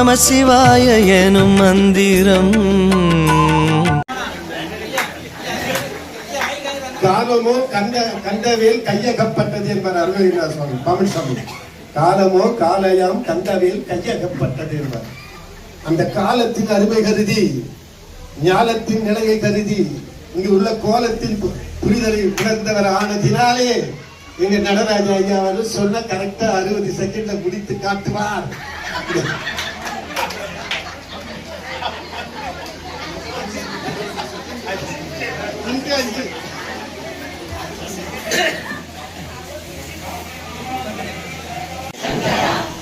நமசிவாய எனும் மந்திரம். காலமோ கண்டவேல் கையகப்பட்டது என்பார் அருணகிரிநாத சுவாமி பழனிசாமி. காலமோ காலையாம் கண்டவேல் கையகப்பட்டது என்பார். அந்த காலத்தின் அருமை கருதி, ஞாலத்தின் நிலையை கருதி, இங்கு உள்ள கோலத்தின் புரிதலை உணர்ந்தவர் ஆனதினாலே எங்க நடராஜ ஐயா சொன்ன கரெக்டா 60 செகண்ட்ல முடித்து காட்டுவார்.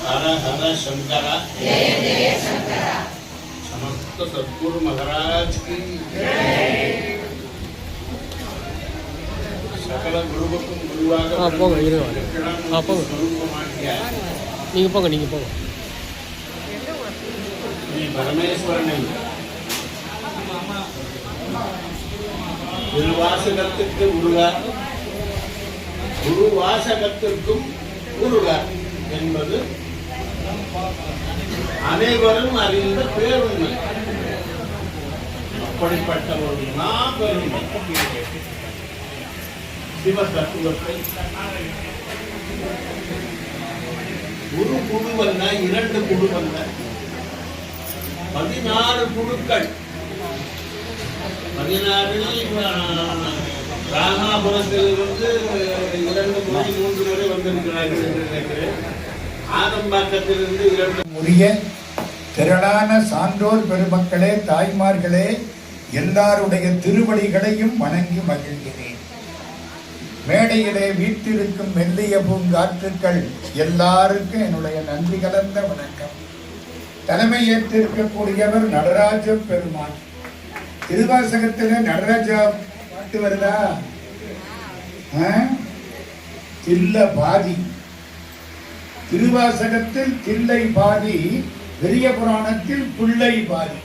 हर हर शंकरा, समस्त सद्गुरु महाराज की, सकल गुरुवक्कुम गुरुवाग श्री परमेश्वरனை திருவாசகத்திற்கு உருகார், குருவாசகத்திற்கும் உருகார் என்பது அனைவரும் அறிந்த பேருண்மை. அப்படிப்பட்ட ஒரு மாபெரும் சிவ தத்துவத்தை ஒரு குழுவல்ல, 2 குழுவல்ல, 16 குழுக்கள். 16 ராமாபுரத்திலிருந்து 2 முறை 3 முறை வந்திருக்கிறார்கள் என்று நினைக்கிறேன். ஆதம்பாக்கத்திலிருந்து 2 உரிய திரளான சான்றோர் பெருமக்களே, தாய்மார்களே, எல்லாருடைய திருவடிகளையும் வணங்கி மகிழ்கிறேன். மேடையிலே வீட்டிற்கும் மெல்லிய பூங்காற்றுக்கள் எல்லாருக்கும் என்னுடைய நன்றி கலந்த வணக்கம். தலைமையேற்றிருக்கக்கூடியவர் நடராஜ பெருமான். திருவாசகத்தில் நடராஜா பாட்டு வருதா? தில்ல பாதி. திருவாசகத்தில் தில்லை பாதி, பெரிய புராணத்தில் பிள்ளை பாதி.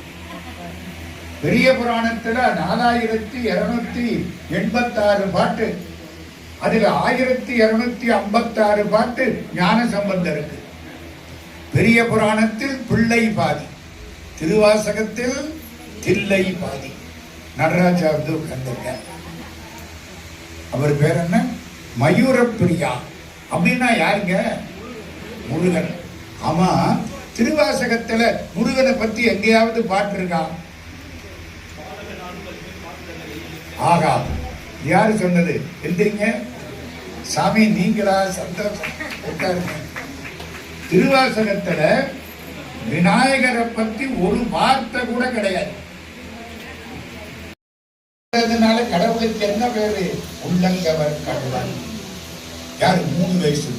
பெரிய புராணத்தில் 4286 பாட்டு, அதில் 1256 பாட்டு ஞான சம்பந்தருக்கு. பெரிய புராணத்தில் பிள்ளை பாதி, திருவாசகத்தில் தில்லை பாதி. நடராஜா உட்கார்ந்திருக்க. அவர் பேர் என்ன? மயூரப்பிரியா. அப்படின்னா யாருங்க? முருகன். ஆமா, திருவாசகத்துல முருகனை பத்தி எங்கேயாவது பாட்டு இருக்கா? ஆகா, யாரு சொன்னது? எந்திரிங்க சாமி, நீங்களா? சந்தோஷம், உட்காருங்க. திருவாசகத்துல விநாயகரை பத்தி ஒரு வார்த்தை கூட கிடையாது. கடவுளுக்கு என்ன பேரு? உள்ளங்கவர் கடவுள். யாரு? 3 வயசு